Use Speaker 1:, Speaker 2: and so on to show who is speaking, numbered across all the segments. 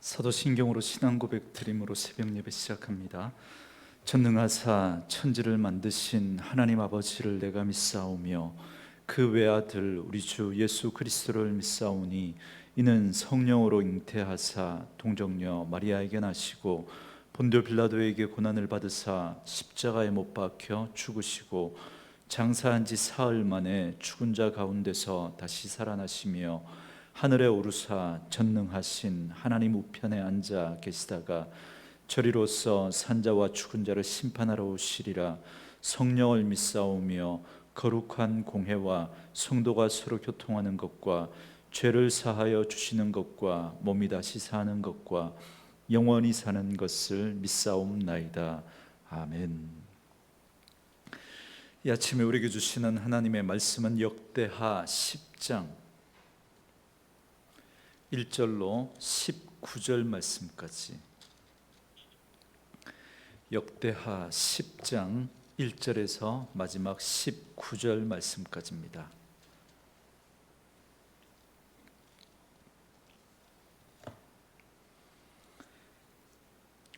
Speaker 1: 사도신경으로 신앙 고백 드림으로 새벽 예배 시작합니다. 전능하사 천지를 만드신 하나님 아버지를 내가 믿사오며 그 외아들 우리 주 예수 그리스도를 믿사오니 이는 성령으로 잉태하사 동정녀 마리아에게 나시고 본디오 빌라도에게 고난을 받으사 십자가에 못 박혀 죽으시고 장사한 지 사흘 만에 죽은 자 가운데서 다시 살아나시며 하늘에 오르사 전능하신 하나님 우편에 앉아 계시다가 저리로서 산자와 죽은 자를 심판하러 오시리라. 성령을 믿사오며 거룩한 공회와 성도가 서로 교통하는 것과 죄를 사하여 주시는 것과 몸이 다시 사는 것과 영원히 사는 것을 믿사옵나이다. 아멘. 이 아침에 우리에게 주시는 하나님의 말씀은 역대하 10장 1절로 19절 말씀까지, 역대하 10장 1절에서 마지막 19절 말씀까지입니다.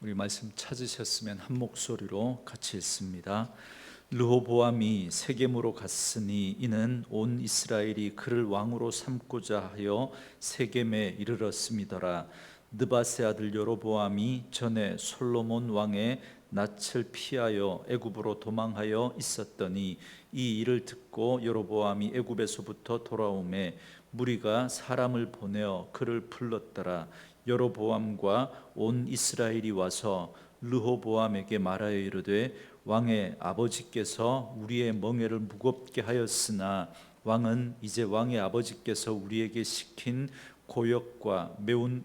Speaker 1: 우리 말씀 찾으셨으면 한 목소리로 같이 읽습니다. 르호보암이 세겜으로 갔으니 이는 온 이스라엘이 그를 왕으로 삼고자 하여 세겜에 이르렀음이더라. 느밧의 아들 여로보암이 전에 솔로몬 왕의 낯을 피하여 애굽으로 도망하여 있었더니 이 일을 듣고 여로보암이 애굽에서부터 돌아오매 무리가 사람을 보내어 그를 불렀더라. 여로보암과 온 이스라엘이 와서 르호보암에게 말하여 이르되 왕의 아버지께서 우리의 멍에를 무겁게 하였으나 왕은 이제 왕의 아버지께서 우리에게 시킨 고역과 매우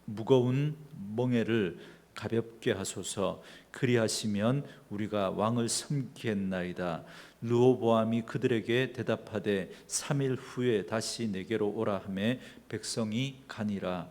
Speaker 1: 무거운 멍에를 가볍게 하소서. 그리하시면 우리가 왕을 섬기겠나이다. 르호보암이 그들에게 대답하되 3일 후에 다시 내게로 오라 하매 백성이 가니라.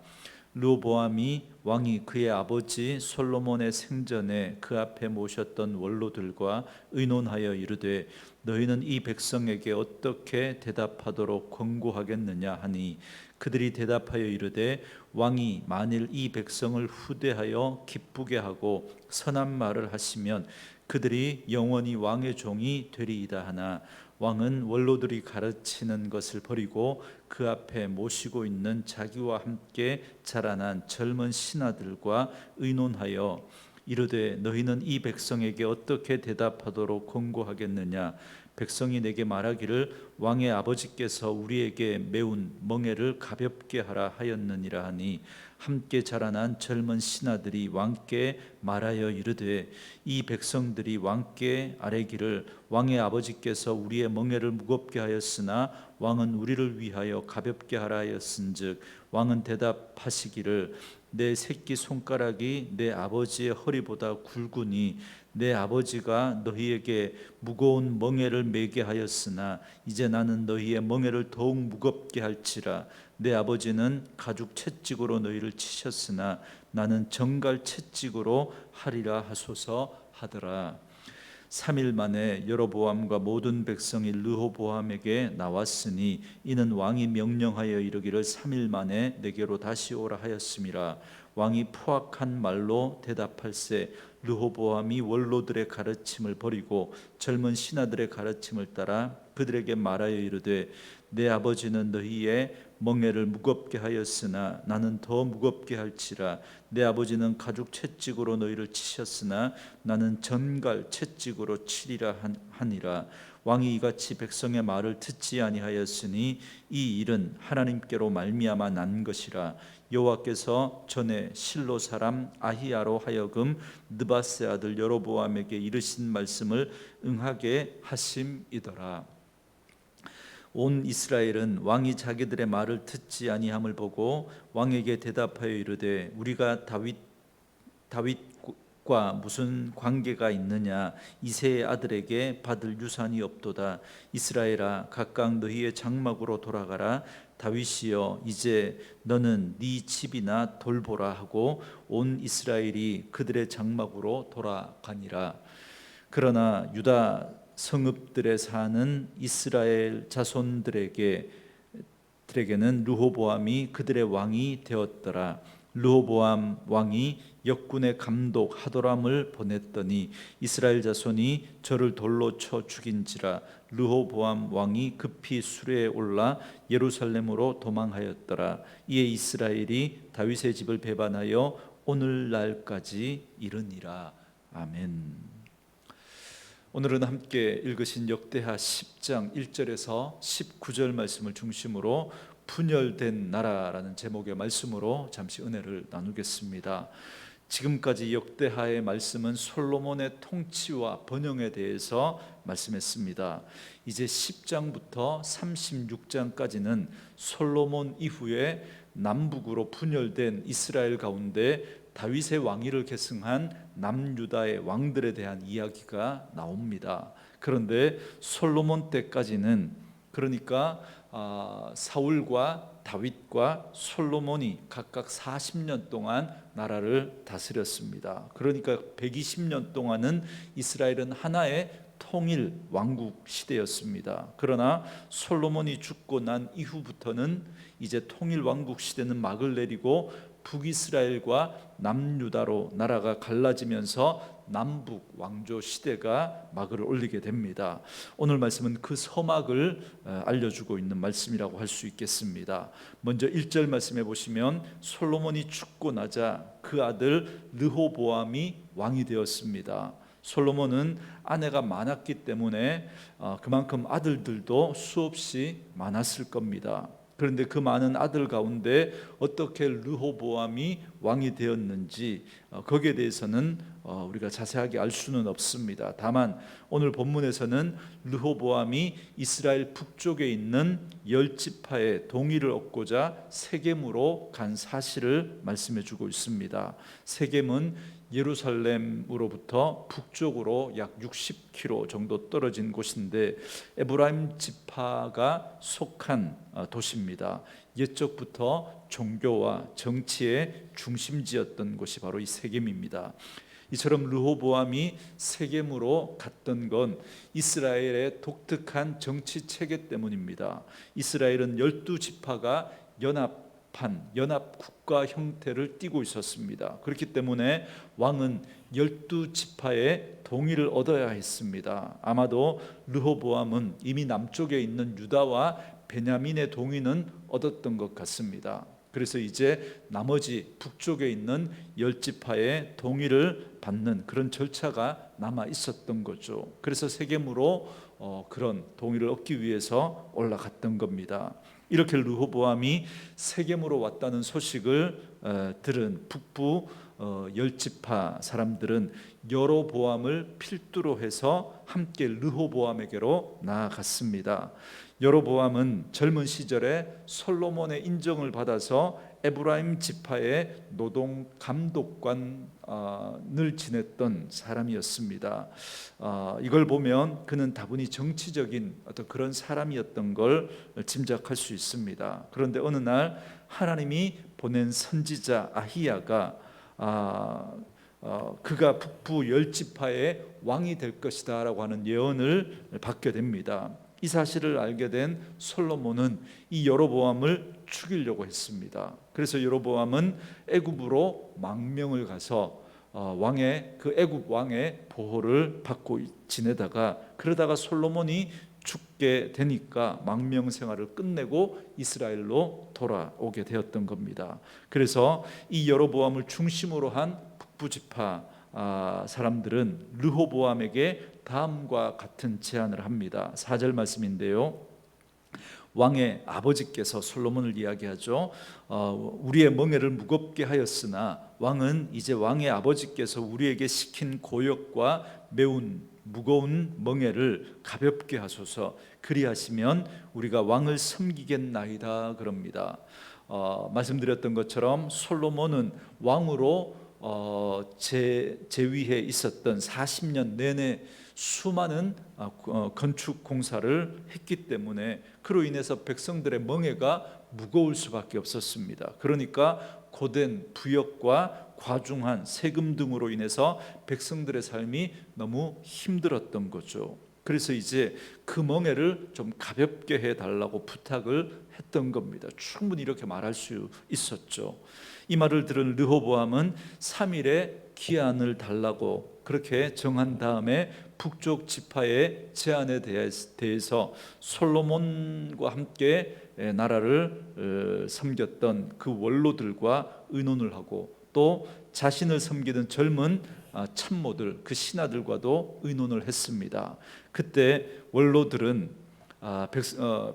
Speaker 1: 르호보암이 왕이 그의 아버지 솔로몬의 생전에 그 앞에 모셨던 원로들과 의논하여 이르되 너희는 이 백성에게 어떻게 대답하도록 권고하겠느냐 하니 그들이 대답하여 이르되 왕이 만일 이 백성을 후대하여 기쁘게 하고 선한 말을 하시면 그들이 영원히 왕의 종이 되리이다 하나 왕은 원로들이 가르치는 것을 버리고 그 앞에 모시고 있는 자기와 함께 자라난 젊은 신하들과 의논하여 이르되 너희는 이 백성에게 어떻게 대답하도록 권고하겠느냐. 백성이 내게 말하기를 왕의 아버지께서 우리에게 매운 멍에를 가볍게 하라 하였느니라 하니 함께 자라난 젊은 신하들이 왕께 말하여 이르되 이 백성들이 왕께 아뢰기를 왕의 아버지께서 우리의 멍에를 무겁게 하였으나 왕은 우리를 위하여 가볍게 하라 하였은즉 왕은 대답하시기를 내 새끼 손가락이 내 아버지의 허리보다 굵으니 내 아버지가 너희에게 무거운 멍에를 메게 하였으나 이제 나는 너희의 멍에를 더욱 무겁게 할지라. 내 아버지는 가죽 채찍으로 너희를 치셨으나 나는 정갈 채찍으로 하리라 하소서 하더라. 3일 만에 여로보암과 모든 백성이 르호보암에게 나왔으니 이는 왕이 명령하여 이르기를 3일 만에 내게로 다시 오라 하였음이라. 왕이 포악한 말로 대답할세 르호보암이 원로들의 가르침을 버리고 젊은 신하들의 가르침을 따라 그들에게 말하여 이르되 내 아버지는 너희의 멍에를 무겁게 하였으나 나는 더 무겁게 할지라. 내 아버지는 가죽 채찍으로 너희를 치셨으나 나는 전갈 채찍으로 치리라 하니라. 왕이 이같이 백성의 말을 듣지 아니하였으니 이 일은 하나님께로 말미암아 난 것이라. 여호와께서 전에 실로 사람 아히야로 하여금 느밧의 아들 여로보암에게 이르신 말씀을 응하게 하심이더라. 온 이스라엘은 왕이 자기들의 말을 듣지 아니함을 보고 왕에게 대답하여 이르되 우리가 다윗과 무슨 관계가 있느냐. 이새의 아들에게 받을 유산이 없도다. 이스라엘아 각각 너희의 장막으로 돌아가라. 다윗이여 이제 너는 네 집이나 돌보라 하고 온 이스라엘이 그들의 장막으로 돌아가니라. 그러나 유다 성읍들에 사는 이스라엘 자손들에게는 르호보암이 그들의 왕이 되었더라. 르호보암 왕이 역군의 감독 하도람을 보냈더니 이스라엘 자손이 저를 돌로 쳐 죽인지라. 르호보암 왕이 급히 수레에 올라 예루살렘으로 도망하였더라. 이에 이스라엘이 다윗의 집을 배반하여 오늘날까지 이르니라. 아멘. 오늘은 함께 읽으신 역대하 10장 1절에서 19절 말씀을 중심으로 분열된 나라라는 제목의 말씀으로 잠시 은혜를 나누겠습니다. 지금까지 역대하의 말씀은 솔로몬의 통치와 번영에 대해서 말씀했습니다. 이제 10장부터 36장까지는 솔로몬 이후에 남북으로 분열된 이스라엘 가운데 다윗의 왕위를 계승한 남유다의 왕들에 대한 이야기가 나옵니다. 그런데 솔로몬 때까지는, 그러니까 사울과 다윗과 솔로몬이 각각 40년 동안 나라를 다스렸습니다. 그러니까 120년 동안은 이스라엘은 하나의 통일 왕국 시대였습니다. 그러나 솔로몬이 죽고 난 이후부터는 이제 통일 왕국 시대는 막을 내리고 북이스라엘과 남유다로 나라가 갈라지면서 남북 왕조 시대가 막을 올리게 됩니다. 오늘 말씀은 그 서막을 알려주고 있는 말씀이라고 할 수 있겠습니다. 먼저 1절 말씀해 보시면 솔로몬이 죽고 나자 그 아들 르호보암이 왕이 되었습니다. 솔로몬은 아내가 많았기 때문에 그만큼 아들들도 수없이 많았을 겁니다. 그런데 그 많은 아들 가운데 어떻게 르호보암이 왕이 되었는지 거기에 대해서는 우리가 자세하게 알 수는 없습니다. 다만 오늘 본문에서는 르호보암이 이스라엘 북쪽에 있는 10지파의 동의를 얻고자 세겜으로 간 사실을 말씀해 주고 있습니다. 세겜은 예루살렘으로부터 북쪽으로 약 60km 정도 떨어진 곳인데 에브라임 지파가 속한 도시입니다. 옛적부터 종교와 정치의 중심지였던 곳이 바로 이 세겜입니다. 이처럼 르호보암이 세겜으로 갔던 건 이스라엘의 독특한 정치 체계 때문입니다. 이스라엘은 12지파가 연합 국가 형태를 띠고 있었습니다. 그렇기 때문에 왕은 12지파의 동의를 얻어야 했습니다. 아마도 르호보암은 이미 남쪽에 있는 유다와 베냐민의 동의는 얻었던 것 같습니다. 그래서 이제 나머지 북쪽에 있는 10지파의 동의를 받는 그런 절차가 남아 있었던 거죠. 그래서 세겜으로 그런 동의를 얻기 위해서 올라갔던 겁니다. 이렇게 르호보암이 세겜으로 왔다는 소식을 들은 북부 10지파 사람들은 여로보암을 필두로 해서 함께 르호보암에게로 나아갔습니다. 여로보암은 젊은 시절에 솔로몬의 인정을 받아서 에브라임 지파의 노동 감독관을 지냈던 사람이었습니다. 이걸 보면 그는 다분히 정치적인 어떤 그런 사람이었던 걸 짐작할 수 있습니다. 그런데 어느 날 하나님이 보낸 선지자 아히야가 그가 북부 10지파의 왕이 될 것이다 라고 하는 예언을 받게 됩니다. 이 사실을 알게 된 솔로몬은 이 여로보암을 죽이려고 했습니다. 그래서 여로보암은 애굽으로 망명을 가서 그 애굽 왕의 보호를 받고 지내다가 그러다가 솔로몬이 죽게 되니까 망명 생활을 끝내고 이스라엘로 돌아오게 되었던 겁니다. 그래서 이 여로보암을 중심으로 한 북부 지파 사람들은 르호보암에게 다음과 같은 제안을 합니다. 4절 말씀인데요. 왕의 아버지께서 솔로몬을 이야기하죠. 우리의 멍에를 무겁게 하였으나 왕은 이제 왕의 아버지께서 우리에게 시킨 고역과 매운 무거운 멍에를 가볍게 하소서. 그리하시면 우리가 왕을 섬기겠나이다 그럽니다. 말씀드렸던 것처럼 솔로몬은 왕으로 제위에 있었던 40년 내내 수많은 건축 공사를 했기 때문에 그로 인해서 백성들의 멍에가 무거울 수밖에 없었습니다. 그러니까 고된 부역과 과중한 세금 등으로 인해서 백성들의 삶이 너무 힘들었던 거죠. 그래서 이제 그 멍에를 좀 가볍게 해달라고 부탁을 했던 겁니다. 충분히 이렇게 말할 수 있었죠. 이 말을 들은 르호보암은 3일의 기한을 달라고 그렇게 정한 다음에 북쪽 지파의 제안에 대해서 솔로몬과 함께 나라를 섬겼던 그 원로들과 의논을 하고 또 자신을 섬기던 젊은 참모들, 그 신하들과도 의논을 했습니다. 그때 원로들은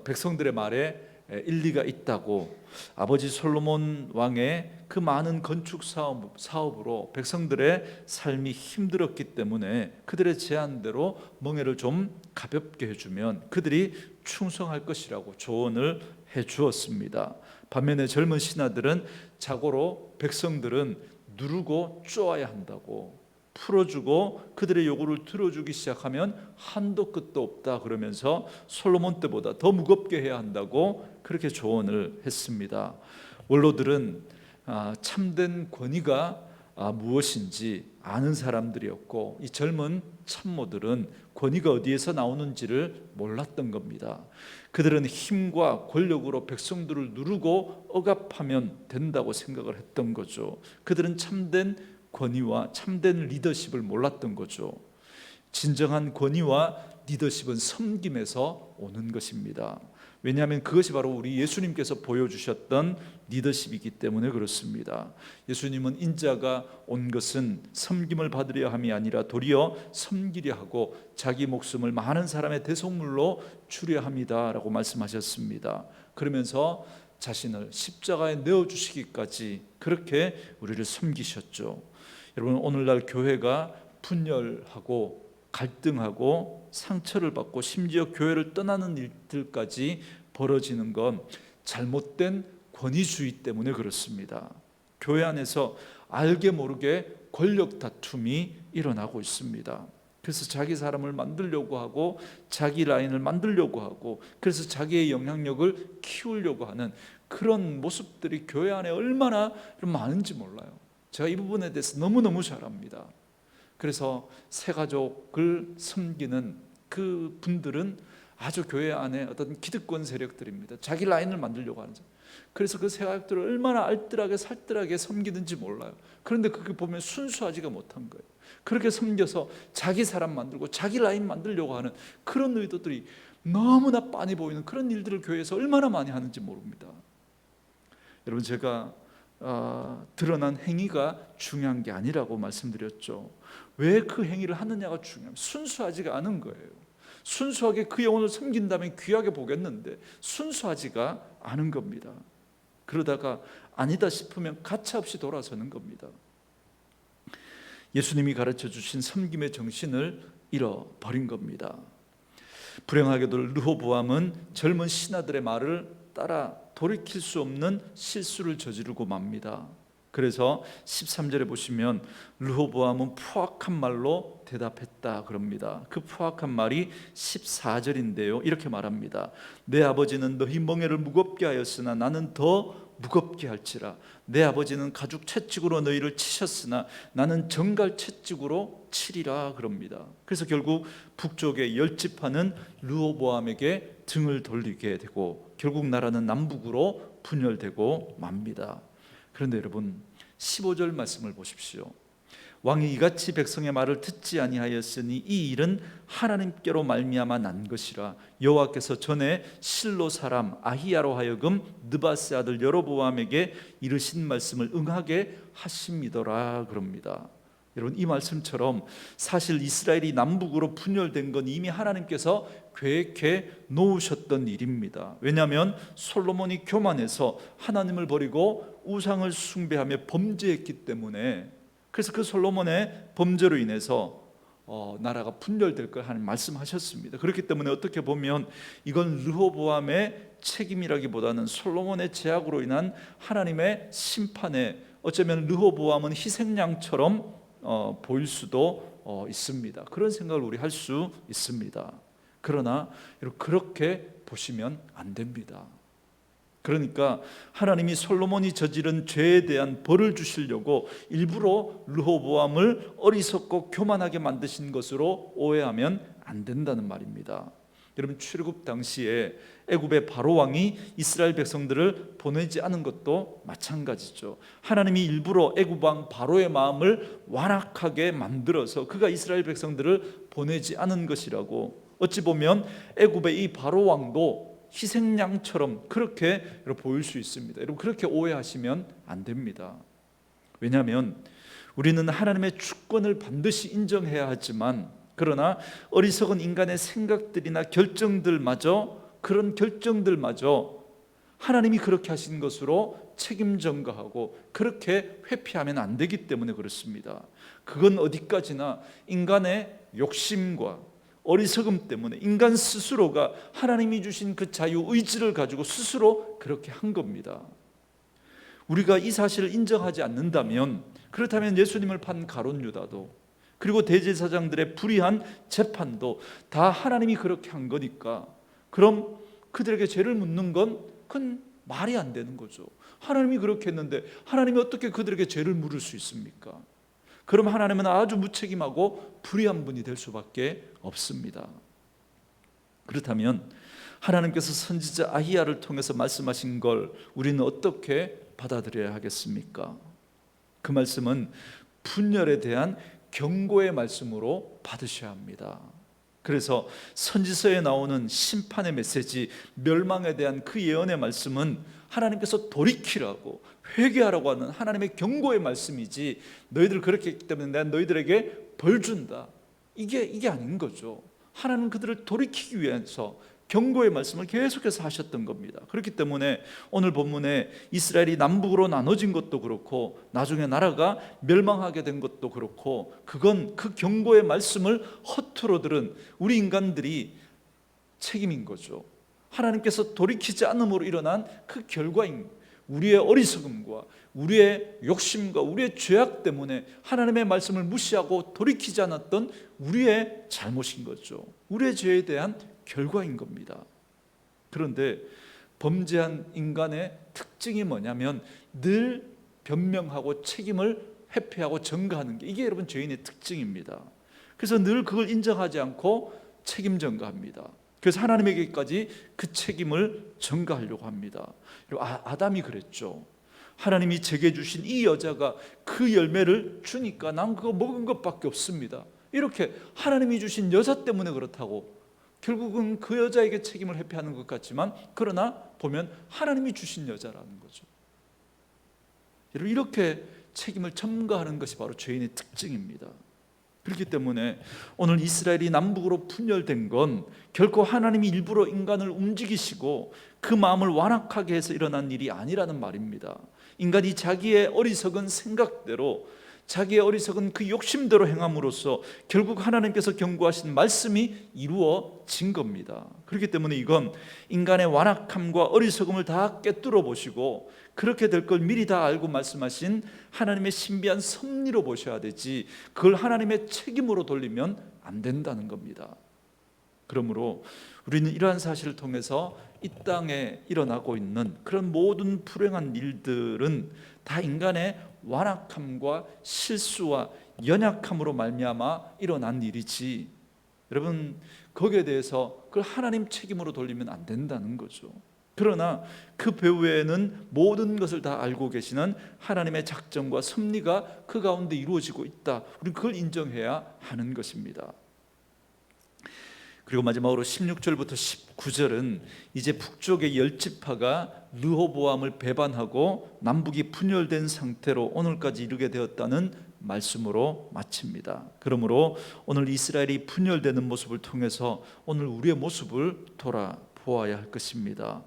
Speaker 1: 백성들의 말에 일리가 있다고, 아버지 솔로몬 왕의 그 많은 건축 사업으로 백성들의 삶이 힘들었기 때문에 그들의 제안대로 멍에를 좀 가볍게 해주면 그들이 충성할 것이라고 조언을 해 주었습니다. 반면에 젊은 신하들은 자고로 백성들은 누르고 쪼아야 한다고, 풀어주고 그들의 요구를 들어주기 시작하면 한도 끝도 없다 그러면서 솔로몬 때보다 더 무겁게 해야 한다고 그렇게 조언을 했습니다. 원로들은 참된 권위가 무엇인지 아는 사람들이었고, 이 젊은 참모들은 권위가 어디에서 나오는지를 몰랐던 겁니다. 그들은 힘과 권력으로 백성들을 누르고 억압하면 된다고 생각을 했던 거죠. 그들은 참된 권위와 참된 리더십을 몰랐던 거죠. 진정한 권위와 리더십은 섬김에서 오는 것입니다. 왜냐하면 그것이 바로 우리 예수님께서 보여주셨던 리더십이기 때문에 그렇습니다. 예수님은 인자가 온 것은 섬김을 받으려 함이 아니라 도리어 섬기려 하고 자기 목숨을 많은 사람의 대속물로 주려 함이다 라고 말씀하셨습니다. 그러면서 자신을 십자가에 내어주시기까지 그렇게 우리를 섬기셨죠. 여러분, 오늘날 교회가 분열하고 갈등하고 상처를 받고 심지어 교회를 떠나는 일들까지 벌어지는 건 잘못된 권위주의 때문에 그렇습니다. 교회 안에서 알게 모르게 권력 다툼이 일어나고 있습니다. 그래서 자기 사람을 만들려고 하고 자기 라인을 만들려고 하고 그래서 자기의 영향력을 키우려고 하는 그런 모습들이 교회 안에 얼마나 많은지 몰라요. 제가 이 부분에 대해서 너무너무 잘 압니다. 그래서 새가족을 섬기는 그 분들은 아주 교회 안에 어떤 기득권 세력들입니다. 자기 라인을 만들려고 하는. 그래서 그 새가족들을 얼마나 알뜰하게 살뜰하게 섬기는지 몰라요. 그런데 그게 보면 순수하지가 못한 거예요. 그렇게 섬겨서 자기 사람 만들고 자기 라인 만들려고 하는 그런 의도들이 너무나 빤히 보이는 그런 일들을 교회에서 얼마나 많이 하는지 모릅니다. 여러분, 제가 드러난 행위가 중요한 게 아니라고 말씀드렸죠. 왜 그 행위를 하느냐가 중요합니다. 순수하지가 않은 거예요. 순수하게 그 영혼을 섬긴다면 귀하게 보겠는데 순수하지가 않은 겁니다. 그러다가 아니다 싶으면 가차없이 돌아서는 겁니다. 예수님이 가르쳐 주신 섬김의 정신을 잃어버린 겁니다. 불행하게도 르호보암은 젊은 신하들의 말을 따라 돌이킬 수 없는 실수를 저지르고 맙니다. 그래서 13절에 보시면 르호보암은 포악한 말로 대답했다 그럽니다. 그 포악한 말이 14절인데요. 이렇게 말합니다. 내 아버지는 너희 멍에를 무겁게 하였으나 나는 더 무겁게 할지라. 내 아버지는 가죽 채찍으로 너희를 치셨으나 나는 정갈 채찍으로 치리라 그럽니다. 그래서 결국 북쪽의 10지파는 르호보암에게 등을 돌리게 되고 결국 나라는 남북으로 분열되고 맙니다. 그런데 여러분, 15절 말씀을 보십시오. 왕이 이같이 백성의 말을 듣지 아니하였으니 이 일은 하나님께로 말미암아 난 것이라. 여호와께서 전에 실로 사람 아히야로 하여금 느바세 아들 여로보암에게 이르신 말씀을 응하게 하심이더라 그럽니다. 여러분, 이 말씀처럼 사실 이스라엘이 남북으로 분열된 건 이미 하나님께서 계획해 놓으셨던 일입니다. 왜냐하면 솔로몬이 교만해서 하나님을 버리고 우상을 숭배하며 범죄했기 때문에, 그래서 그 솔로몬의 범죄로 인해서 나라가 분열될 걸 하나님 말씀하셨습니다. 그렇기 때문에 어떻게 보면 이건 르호보암의 책임이라기보다는 솔로몬의 죄악으로 인한 하나님의 심판에, 어쩌면 르호보암은 희생양처럼 보일 수도 있습니다. 그런 생각을 우리 할 수 있습니다. 그러나 그렇게 보시면 안 됩니다. 그러니까 하나님이 솔로몬이 저지른 죄에 대한 벌을 주시려고 일부러 르호보암을 어리석고 교만하게 만드신 것으로 오해하면 안 된다는 말입니다. 여러분, 출애굽 당시에 애굽의 바로 왕이 이스라엘 백성들을 보내지 않은 것도 마찬가지죠. 하나님이 일부러 애굽 왕 바로의 마음을 완악하게 만들어서 그가 이스라엘 백성들을 보내지 않은 것이라고, 어찌 보면 애굽의 이 바로 왕도 희생양처럼 그렇게 보일 수 있습니다. 여러분, 그렇게 오해하시면 안 됩니다. 왜냐하면 우리는 하나님의 주권을 반드시 인정해야 하지만, 그러나 어리석은 인간의 생각들이나 그런 결정들마저 하나님이 그렇게 하신 것으로 책임 전가하고 그렇게 회피하면 안 되기 때문에 그렇습니다. 그건 어디까지나 인간의 욕심과 어리석음 때문에 인간 스스로가 하나님이 주신 그 자유의지를 가지고 스스로 그렇게 한 겁니다. 우리가 이 사실을 인정하지 않는다면, 그렇다면 예수님을 판 가룟 유다도, 그리고 대제사장들의 불의한 재판도 다 하나님이 그렇게 한 거니까, 그럼 그들에게 죄를 묻는 건 그건 말이 안 되는 거죠. 하나님이 그렇게 했는데 하나님이 어떻게 그들에게 죄를 물을 수 있습니까? 그럼 하나님은 아주 무책임하고 불의한 분이 될 수밖에 없습니다. 그렇다면 하나님께서 선지자 아히야를 통해서 말씀하신 걸 우리는 어떻게 받아들여야 하겠습니까? 그 말씀은 분열에 대한 경고의 말씀으로 받으셔야 합니다. 그래서 선지서에 나오는 심판의 메시지, 멸망에 대한 그 예언의 말씀은 하나님께서 돌이키라고, 회개하라고 하는 하나님의 경고의 말씀이지, 너희들 그렇게 했기 때문에 내가 너희들에게 벌 준다, 이게 아닌 거죠. 하나님은 그들을 돌이키기 위해서 경고의 말씀을 계속해서 하셨던 겁니다. 그렇기 때문에 오늘 본문에 이스라엘이 남북으로 나눠진 것도 그렇고 나중에 나라가 멸망하게 된 것도 그렇고, 그건 그 경고의 말씀을 허투루 들은 우리 인간들이 책임인 거죠. 하나님께서 돌이키지 않음으로 일어난 그 결과인, 우리의 어리석음과 우리의 욕심과 우리의 죄악 때문에 하나님의 말씀을 무시하고 돌이키지 않았던 우리의 잘못인 거죠. 우리의 죄에 대한 결과인 겁니다. 그런데 범죄한 인간의 특징이 뭐냐면 늘 변명하고 책임을 회피하고 전가하는 게, 이게 여러분 죄인의 특징입니다. 그래서 늘 그걸 인정하지 않고 책임 전가합니다. 그래서 하나님에게까지 그 책임을 전가하려고 합니다. 아담이 그랬죠. 하나님이 제게 주신 이 여자가 그 열매를 주니까 난 그거 먹은 것밖에 없습니다, 이렇게 하나님이 주신 여자 때문에 그렇다고, 결국은 그 여자에게 책임을 회피하는 것 같지만, 그러나 보면 하나님이 주신 여자라는 거죠. 여러분, 이렇게 책임을 전가하는 것이 바로 죄인의 특징입니다. 그렇기 때문에 오늘 이스라엘이 남북으로 분열된 건 결코 하나님이 일부러 인간을 움직이시고 그 마음을 완악하게 해서 일어난 일이 아니라는 말입니다. 인간이 자기의 어리석은 생각대로, 자기의 어리석은 그 욕심대로 행함으로써 결국 하나님께서 경고하신 말씀이 이루어진 겁니다. 그렇기 때문에 이건 인간의 완악함과 어리석음을 다 꿰뚫어 보시고 그렇게 될 걸 미리 다 알고 말씀하신 하나님의 신비한 섭리로 보셔야 되지, 그걸 하나님의 책임으로 돌리면 안 된다는 겁니다. 그러므로 우리는 이러한 사실을 통해서 이 땅에 일어나고 있는 그런 모든 불행한 일들은 다 인간의 완악함과 실수와 연약함으로 말미암아 일어난 일이지, 여러분 거기에 대해서 그걸 하나님 책임으로 돌리면 안 된다는 거죠. 그러나 그 배후에는 모든 것을 다 알고 계시는 하나님의 작정과 섭리가 그 가운데 이루어지고 있다, 우리는 그걸 인정해야 하는 것입니다. 그리고 마지막으로 16절부터 19절은 이제 북쪽의 10지파가 르호보암을 배반하고 남북이 분열된 상태로 오늘까지 이르게 되었다는 말씀으로 마칩니다. 그러므로 오늘 이스라엘이 분열되는 모습을 통해서 오늘 우리의 모습을 돌아보아야 할 것입니다.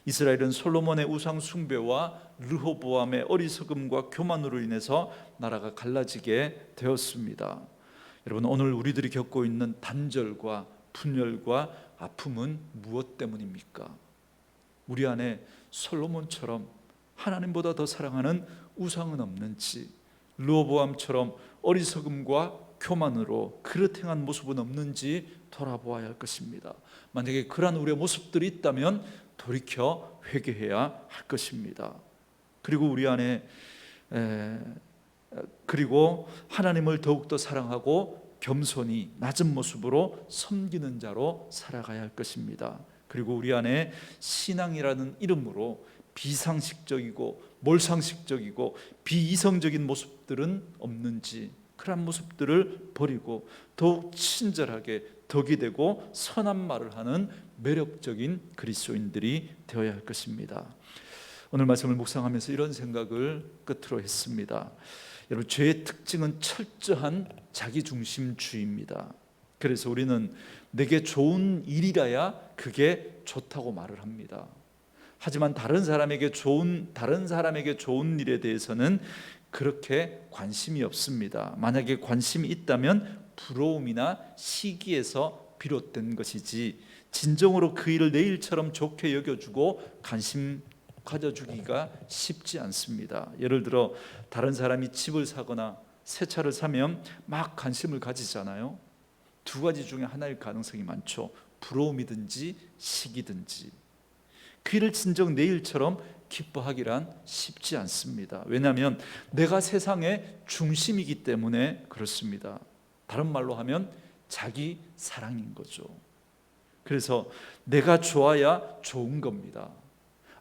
Speaker 1: 이스라엘은 솔로몬의 우상 숭배와 르호보암의 어리석음과 교만으로 인해서 나라가 갈라지게 되었습니다. 여러분, 오늘 우리들이 겪고 있는 단절과 분열과 아픔은 무엇 때문입니까? 우리 안에 솔로몬처럼 하나님보다 더 사랑하는 우상은 없는지, 르호보암처럼 어리석음과 교만으로 그릇 행한 모습은 없는지 돌아보아야 할 것입니다. 만약에 그러한 우리의 모습들이 있다면 돌이켜 회개해야 할 것입니다. 그리고 우리 안에 그리고 하나님을 더욱더 사랑하고 겸손히 낮은 모습으로 섬기는 자로 살아가야 할 것입니다. 그리고 우리 안에 신앙이라는 이름으로 비상식적이고 몰상식적이고 비이성적인 모습들은 없는지, 그러한 모습들을 버리고 더욱 친절하게 덕이 되고 선한 말을 하는 매력적인 그리스도인들이 되어야 할 것입니다. 오늘 말씀을 묵상하면서 이런 생각을 끝으로 했습니다. 여러분, 죄의 특징은 철저한 자기중심주의입니다. 그래서 우리는 내게 좋은 일이라야 그게 좋다고 말을 합니다. 하지만 다른 사람에게 좋은 일에 대해서는 그렇게 관심이 없습니다. 만약에 관심이 있다면 부러움이나 시기에서 비롯된 것이지, 진정으로 그 일을 내 일처럼 좋게 여겨주고 관심 가져주기가 쉽지 않습니다. 예를 들어 다른 사람이 집을 사거나 새 차를 사면 막 관심을 가지잖아요. 두 가지 중에 하나일 가능성이 많죠. 부러움이든지 시기든지. 그 일을 진정 내 일처럼 기뻐하기란 쉽지 않습니다. 왜냐하면 내가 세상의 중심이기 때문에 그렇습니다. 다른 말로 하면 자기 사랑인 거죠. 그래서 내가 좋아야 좋은 겁니다.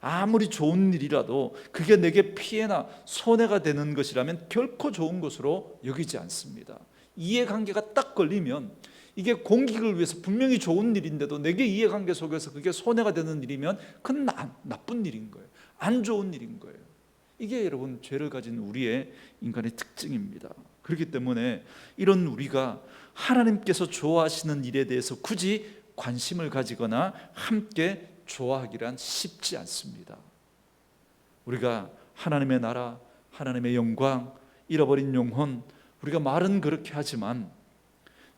Speaker 1: 아무리 좋은 일이라도 그게 내게 피해나 손해가 되는 것이라면 결코 좋은 것으로 여기지 않습니다. 이해관계가 딱 걸리면, 이게 공익을 위해서 분명히 좋은 일인데도 내게 이해관계 속에서 그게 손해가 되는 일이면 그건 나쁜 일인 거예요. 안 좋은 일인 거예요. 이게 여러분 죄를 가진 우리의 인간의 특징입니다. 그렇기 때문에 이런 우리가 하나님께서 좋아하시는 일에 대해서 굳이 관심을 가지거나 함께 좋아하기란 쉽지 않습니다. 우리가 하나님의 나라, 하나님의 영광, 잃어버린 영혼, 우리가 말은 그렇게 하지만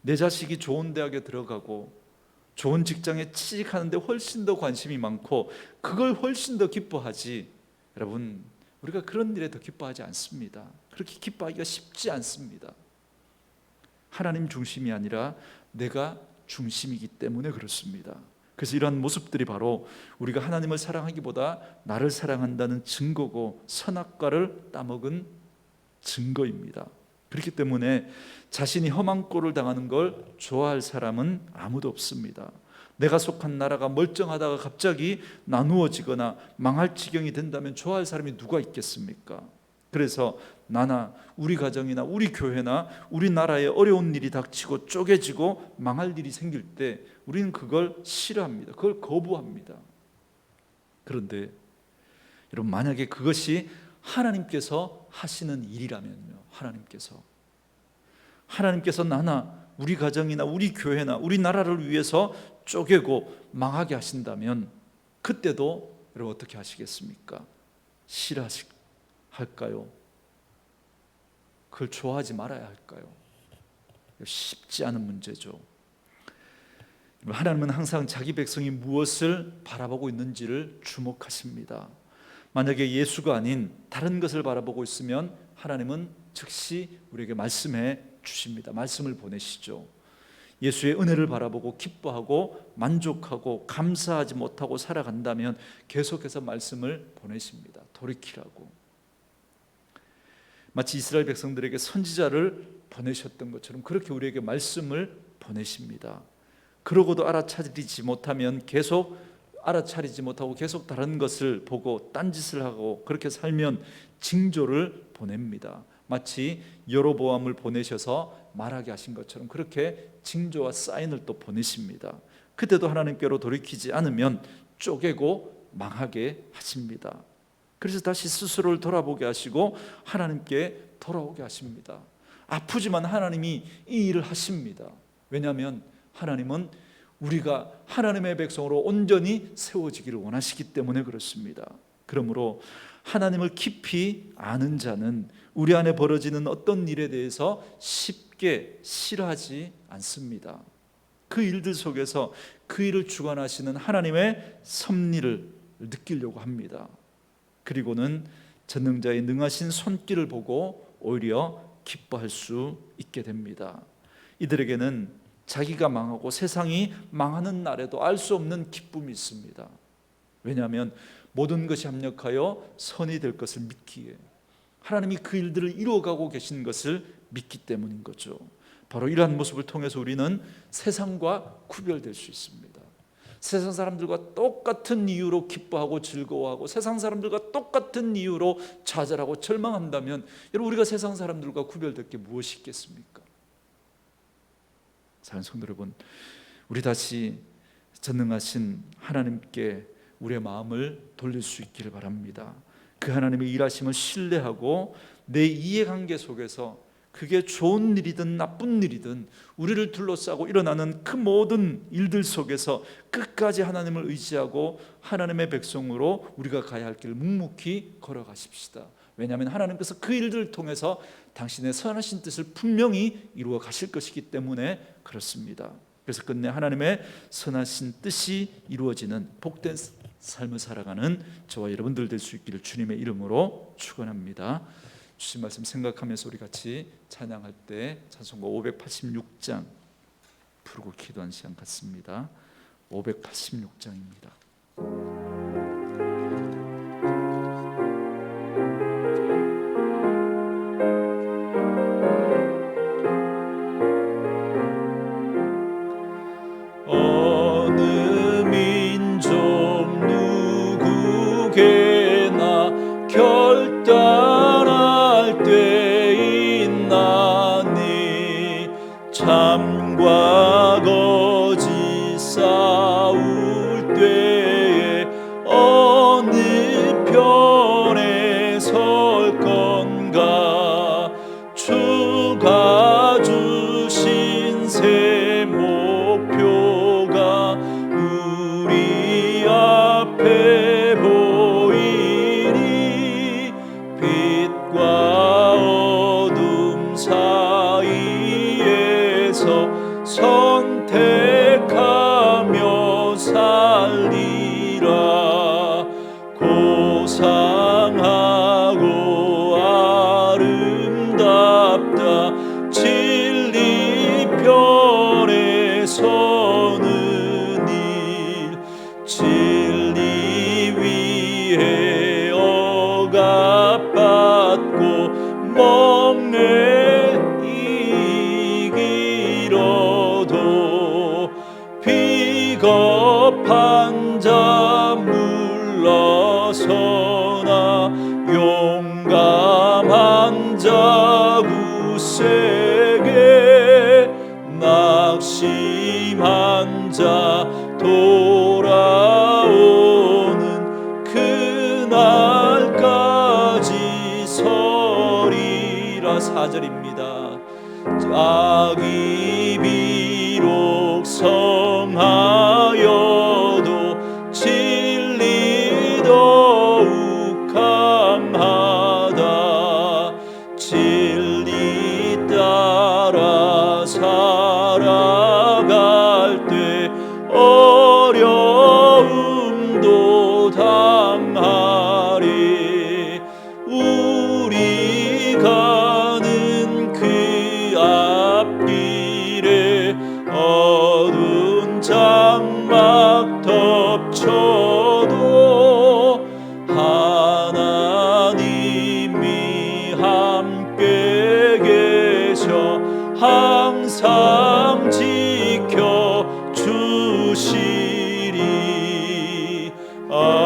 Speaker 1: 내 자식이 좋은 대학에 들어가고 좋은 직장에 취직하는데 훨씬 더 관심이 많고 그걸 훨씬 더 기뻐하지, 여러분, 우리가 그런 일에 더 기뻐하지 않습니다. 그렇게 기뻐하기가 쉽지 않습니다. 하나님 중심이 아니라 내가 중심이기 때문에 그렇습니다. 그래서 이러한 모습들이 바로 우리가 하나님을 사랑하기보다 나를 사랑한다는 증거고 선악과를 따먹은 증거입니다. 그렇기 때문에 자신이 험한 꼴을 당하는 걸 좋아할 사람은 아무도 없습니다. 내가 속한 나라가 멀쩡하다가 갑자기 나누어지거나 망할 지경이 된다면 좋아할 사람이 누가 있겠습니까? 그래서 나나 우리 가정이나 우리 교회나 우리 나라에 어려운 일이 닥치고 쪼개지고 망할 일이 생길 때 우리는 그걸 싫어합니다. 그걸 거부합니다. 그런데 여러분, 만약에 그것이 하나님께서 하시는 일이라면요, 하나님께서 나나 우리 가정이나 우리 교회나 우리 나라를 위해서 쪼개고 망하게 하신다면 그때도 여러분 어떻게 하시겠습니까? 싫어할까요? 그걸 좋아하지 말아야 할까요? 쉽지 않은 문제죠. 하나님은 항상 자기 백성이 무엇을 바라보고 있는지를 주목하십니다. 만약에 예수가 아닌 다른 것을 바라보고 있으면 하나님은 즉시 우리에게 말씀해 주십니다. 말씀을 보내시죠. 예수의 은혜를 바라보고 기뻐하고 만족하고 감사하지 못하고 살아간다면 계속해서 말씀을 보내십니다. 돌이키라고. 마치 이스라엘 백성들에게 선지자를 보내셨던 것처럼 그렇게 우리에게 말씀을 보내십니다. 그러고도 알아차리지 못하면 계속 알아차리지 못하고 계속 다른 것을 보고 딴짓을 하고 그렇게 살면 징조를 보냅니다. 마치 여로보암을 보내셔서 말하게 하신 것처럼 그렇게 징조와 사인을 또 보내십니다. 그때도 하나님께로 돌이키지 않으면 쪼개고 망하게 하십니다. 그래서 다시 스스로를 돌아보게 하시고 하나님께 돌아오게 하십니다. 아프지만 하나님이 이 일을 하십니다. 왜냐하면 하나님은 우리가 하나님의 백성으로 온전히 세워지기를 원하시기 때문에 그렇습니다. 그러므로 하나님을 깊이 아는 자는 우리 안에 벌어지는 어떤 일에 대해서 쉽게 싫어하지 않습니다. 그 일들 속에서 그 일을 주관하시는 하나님의 섭리를 느끼려고 합니다. 그리고는 전능자의 능하신 손길을 보고 오히려 기뻐할 수 있게 됩니다. 이들에게는 자기가 망하고 세상이 망하는 날에도 알 수 없는 기쁨이 있습니다. 왜냐하면 모든 것이 합력하여 선이 될 것을 믿기에 하나님이 그 일들을 이루어가고 계신 것을 믿기 때문인 거죠. 바로 이러한 모습을 통해서 우리는 세상과 구별될 수 있습니다. 세상 사람들과 똑같은 이유로 기뻐하고 즐거워하고 세상 사람들과 똑같은 이유로 좌절하고 절망한다면 여러분, 우리가 세상 사람들과 구별될 게 무엇이 있겠습니까? 사랑하는 성도 여러분, 우리 다시 전능하신 하나님께 우리의 마음을 돌릴 수 있기를 바랍니다. 그 하나님의 일하심을 신뢰하고 내 이해관계 속에서 그게 좋은 일이든 나쁜 일이든 우리를 둘러싸고 일어나는 그 모든 일들 속에서 끝까지 하나님을 의지하고 하나님의 백성으로 우리가 가야 할 길을 묵묵히 걸어가십시다. 왜냐하면 하나님께서 그 일들을 통해서 당신의 선하신 뜻을 분명히 이루어 가실 것이기 때문에 그렇습니다. 그래서 끝내 하나님의 선하신 뜻이 이루어지는 복된 삶을 살아가는 저와 여러분들 될 수 있기를 주님의 이름으로 축원합니다. 주신 말씀 생각하면서 우리 같이 찬양할 때 찬송가 586장 부르고 기도한 시간 같습니다. 586장입니다. 어느 민족 누구게나 결단할 때 있나니 참과 거짓 싸울 때에 어느 편에 설 건가 주가 주신 새 목표가 우리 앞에 보이니 빛과 어둠 사이에서 선택하며 살리라. 고상하고 아름답다 진리 편에 서는 일 진리 위에 억압받고 먹내 이기려도 비겁한 자 물러서나 용감한 자 굳세게 낙심한 자 돌아오는 그날까지 서리라. 4절입니다. 악이 비록 성하여도 진리 더욱 강하다. 진리 따라 살아갈 때 어려움도 당하리. 우리 가는 그 앞길에 어두운 장막 덮쳐도 하나님이 함께 계셔 항상 지켜 주시리. 아멘.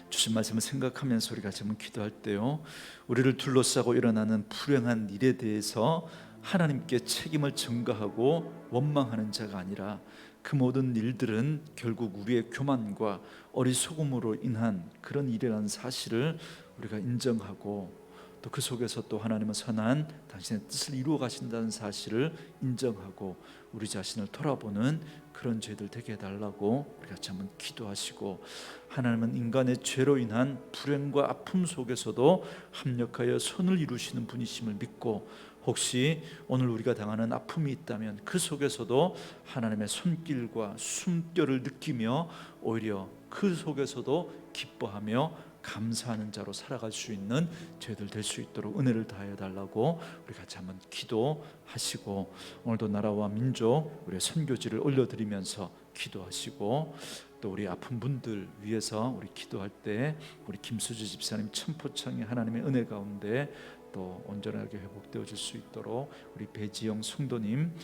Speaker 1: 주신 말씀을 생각하면서 우리가 지금 기도할 때요, 우리를 둘러싸고 일어나는 불행한 일에 대해서 하나님께 책임을 전가하고 원망하는 자가 아니라 그 모든 일들은 결국 우리의 교만과 어리석음으로 인한 그런 일이라는 사실을 우리가 인정하고 또 그 속에서 또 하나님은 선한 당신의 뜻을 이루어 가신다는 사실을 인정하고 우리 자신을 돌아보는 그런 죄들 되게 해달라고 우리 같이 한번 기도하시고, 하나님은 인간의 죄로 인한 불행과 아픔 속에서도 합력하여 선을 이루시는 분이심을 믿고, 혹시 오늘 우리가 당하는 아픔이 있다면 그 속에서도 하나님의 손길과 숨결을 느끼며 오히려 그 속에서도 기뻐하며 감사하는 자로 살아갈 수 있는 저희들 될 수 있도록 은혜를 다해 달라고 우리 같이 한번 기도하시고, 오늘도 나라와 민족 우리의 선교지를 올려드리면서 기도하시고, 또 우리 아픈 분들 위해서 우리 기도할 때 우리 김수지 집사님 천포청이 하나님의 은혜 가운데 또 온전하게 회복되어질 수 있도록 우리 배지영 성도님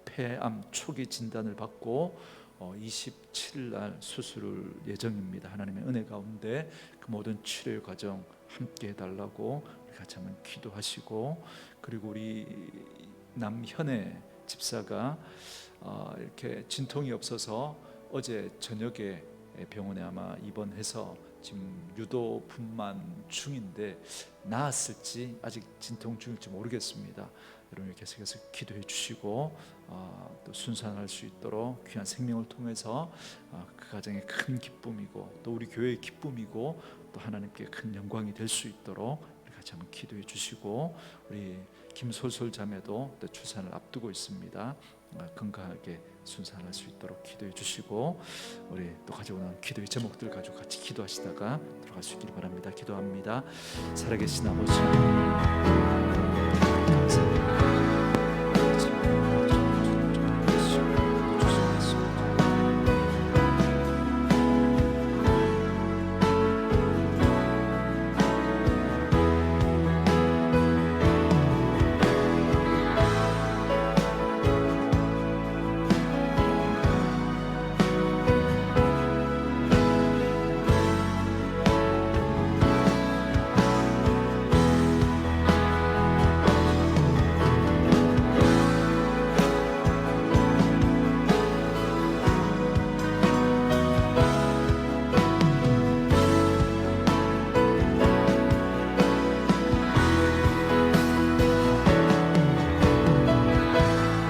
Speaker 1: 폐암 초기 진단을 받고 27일 날 수술 예정입니다. 하나님의 은혜 가운데 그 모든 치료 과정 함께 해달라고 우리 같이 한번 기도하시고, 그리고 우리 남현애 집사가 이렇게 진통이 없어서 어제 저녁에 병원에 아마 입원해서 지금 유도 분만 중인데 나았을지 아직 진통 중일지 모르겠습니다. 여러분 계속해서 기도해 주시고 또 순산할 수 있도록 귀한 생명을 통해서 그 가정의 큰 기쁨이고 또 우리 교회의 기쁨이고 또 하나님께 큰 영광이 될 수 있도록 우리 같이 한번 기도해 주시고, 우리 김솔솔 자매도 또 출산을 앞두고 있습니다. 건강하게 순산할 수 있도록 기도해 주시고, 우리 또 가져오는 기도의 제목들 가지고 같이 기도하시다가 들어갈 수 있기를 바랍니다. 기도합니다. 살아계신 아버지, 감사합니다.